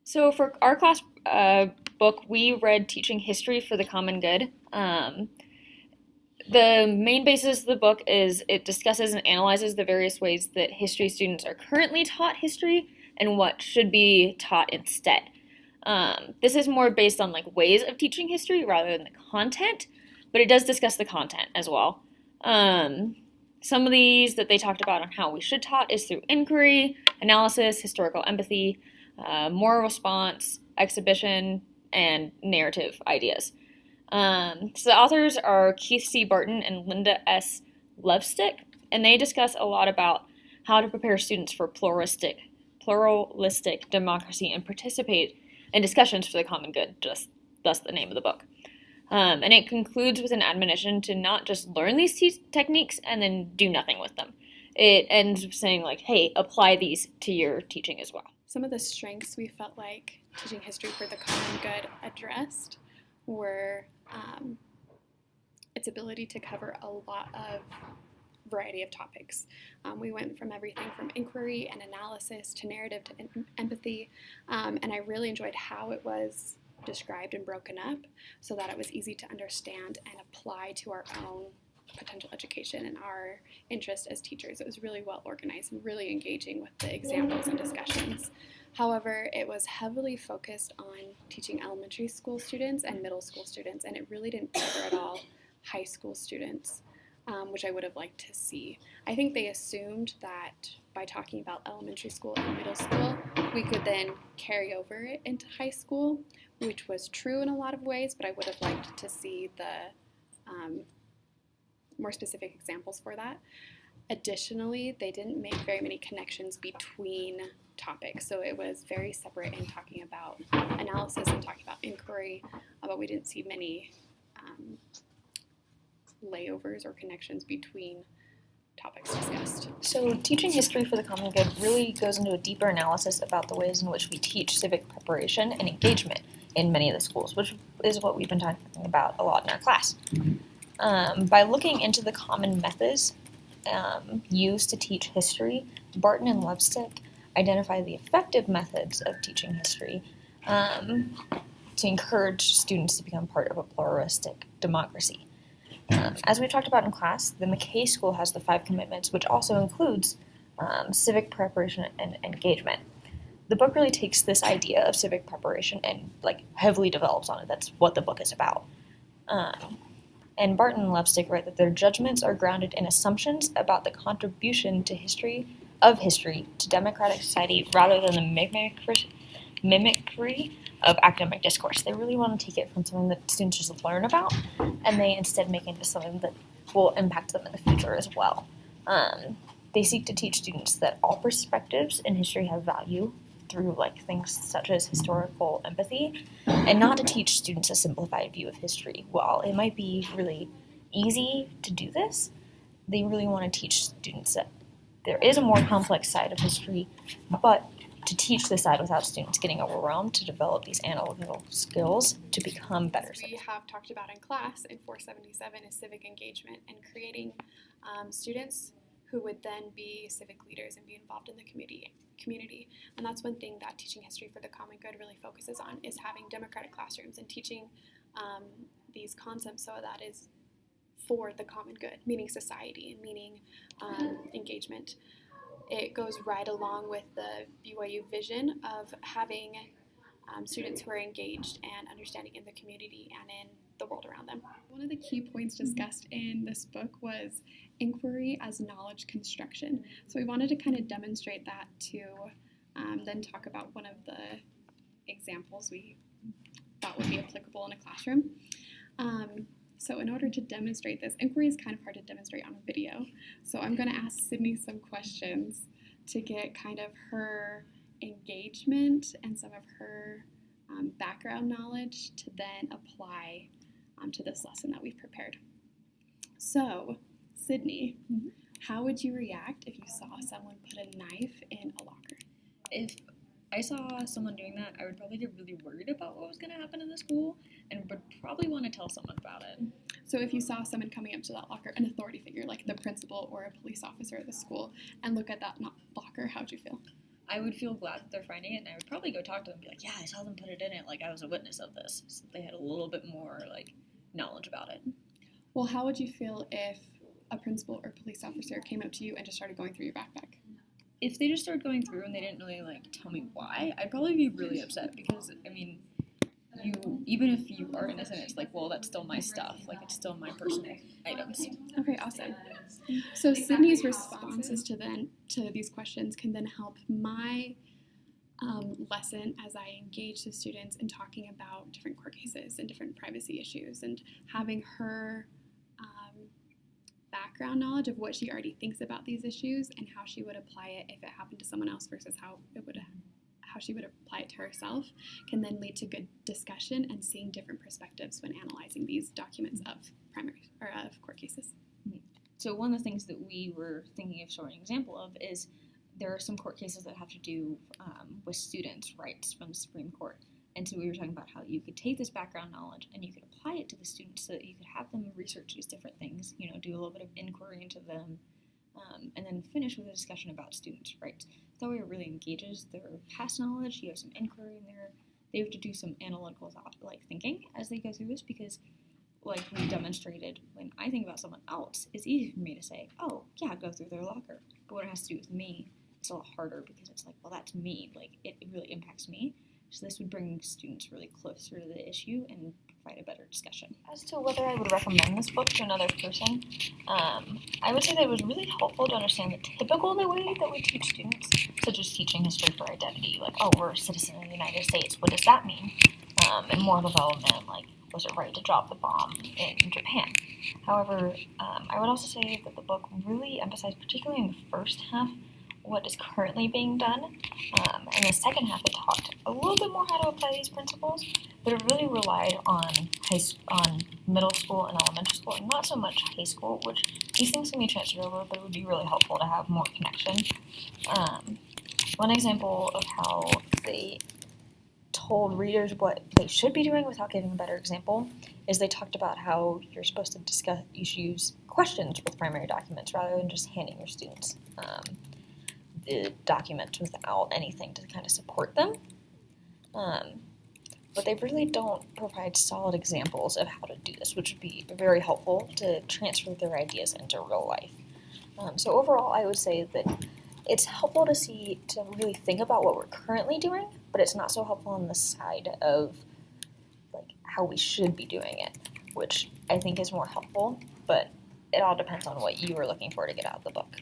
So for our class book, we read Teaching History for the Common Good. The main basis of the book is it discusses and analyzes the various ways that history students are currently taught history and what should be taught instead. This is more based on like ways of teaching history rather than the content, but it does discuss the content as well. Some of these that they talked about on how we should taught is through inquiry, analysis, historical empathy, moral response, exhibition, and narrative ideas. So the authors are Keith C. Barton and Linda S. Lovestick, and they discuss a lot about how to prepare students for pluralistic democracy and participate in discussions for the common good, just thus the name of the book. And it concludes with an admonition to not just learn these techniques and then do nothing with them. It ends saying like, hey, apply these to your teaching as well. Some of the strengths we felt like Teaching History for the Common Good addressed were its ability to cover a lot of variety of topics. We went from everything from inquiry and analysis to narrative to empathy, and I really enjoyed how it was described and broken up so that it was easy to understand and apply to our own potential education and our interest as teachers. It was really well organized and really engaging with the examples and discussions. However, it was heavily focused on teaching elementary school students and middle school students, and it really didn't cover at all high school students, which I would have liked to see. I think they assumed that by talking about elementary school and middle school, we could then carry over it into high school, which was true in a lot of ways, but I would have liked to see the more specific examples for that. Additionally, they didn't make very many connections between topics, so it was very separate in talking about analysis and talking about inquiry, but we didn't see many layovers or connections between topics discussed. So teaching history for the common good really goes into a deeper analysis about the ways in which we teach civic preparation and engagement in many of the schools, which is what we've been talking about a lot in our class. By looking into the common methods used to teach history, Barton and Lovestick identify the effective methods of teaching history to encourage students to become part of a pluralistic democracy. As we talked about in class, the McKay School has the 5 commitments, which also includes civic preparation and engagement. The book really takes this idea of civic preparation and like heavily develops on it. That's what the book is about. And Barton and Lovestick write that their judgments are grounded in assumptions about the contribution to history to democratic society rather than the mimicry of academic discourse. They really want to take it from something that students just learn about, and they instead make it into something that will impact them in the future as well. They seek to teach students that all perspectives in history have value through like things such as historical empathy, and not to teach students a simplified view of history. While it might be really easy to do this, they really want to teach students that there is a more complex side of history, but to teach this side without students getting overwhelmed, to develop these analytical skills to become better citizens. We have talked about in class in 477 is civic engagement and creating students who would then be civic leaders and be involved in the community. And that's one thing that Teaching History for the Common Good really focuses on, is having democratic classrooms and teaching these concepts so that is for the common good, meaning society and meaning engagement. It goes right along with the BYU vision of having students who are engaged and understanding in the community and in the world around them. One of the key points discussed in this book was inquiry as knowledge construction. So we wanted to kind of demonstrate that to then talk about one of the examples we thought would be applicable in a classroom. So in order to demonstrate this, inquiry is kind of hard to demonstrate on a video. So I'm going to ask Sydney some questions to get kind of her engagement and some of her background knowledge to then apply to this lesson that we've prepared. So, Sydney, how would you react if you saw someone put a knife in a locker? If I saw someone doing that, I would probably get really worried about what was going to happen in the school and would probably want to tell someone about it. So if you saw someone coming up to that locker, an authority figure like the principal or a police officer at the school, and look at that locker, how'd you feel? I would feel glad that they're finding it, and I would probably go talk to them and be like, yeah, I saw them put it in it, like I was a witness of this. So they had a little bit more like knowledge about it. Well, how would you feel if a principal or police officer came up to you and just started going through your backpack? If they just started going through and they didn't really like tell me why, I'd probably be really upset because I mean, you even if you are innocent, it's like, well, that's still my stuff. Like it's still my personal items. Okay, awesome. So Sydney's responses to these questions can then help my lesson as I engage the students in talking about different court cases and different privacy issues, and having her background knowledge of what she already thinks about these issues and how she would apply it if it happened to someone else versus how she would apply it to herself can then lead to good discussion and seeing different perspectives when analyzing these documents of of court cases. So one of the things that we were thinking of showing an example of is there are some court cases that have to do with students' rights from the Supreme Court. And so we were talking about how you could take this background knowledge and you could apply it to the students so that you could have them research these different things, you know, do a little bit of inquiry into them, and then finish with a discussion about students' rights. That way it really engages their past knowledge, you have some inquiry in there, they have to do some analytical thinking as they go through this because like we demonstrated, when I think about someone else, it's easy for me to say, oh, yeah, go through their locker. But when it has to do with me, it's a lot harder because it's like, well, that's me. Like, it really impacts me. So this would bring students really closer to the issue and provide a better discussion. As to whether I would recommend this book to another person, I would say that it was really helpful to understand the typical way that we teach students, such as teaching history for identity. Like, oh, we're a citizen of the United States. What does that mean? And moral development, like, was it right to drop the bomb in Japan? However, I would also say that the book really emphasized, particularly in the first half, what is currently being done. And the second half, it talked a little bit more how to apply these principles, but it really relied on middle school and elementary school, and not so much high school, which these things can be transferred over, but it would be really helpful to have more connection. One example of how they told readers what they should be doing without giving a better example is they talked about how you're supposed to discuss issues, questions with primary documents rather than just handing your students the documents without anything to kind of support them. But they really don't provide solid examples of how to do this, which would be very helpful to transfer their ideas into real life. So overall, I would say that it's helpful to really think about what we're currently doing, but it's not so helpful on the side of like how we should be doing it, which I think is more helpful, but it all depends on what you are looking for to get out of the book.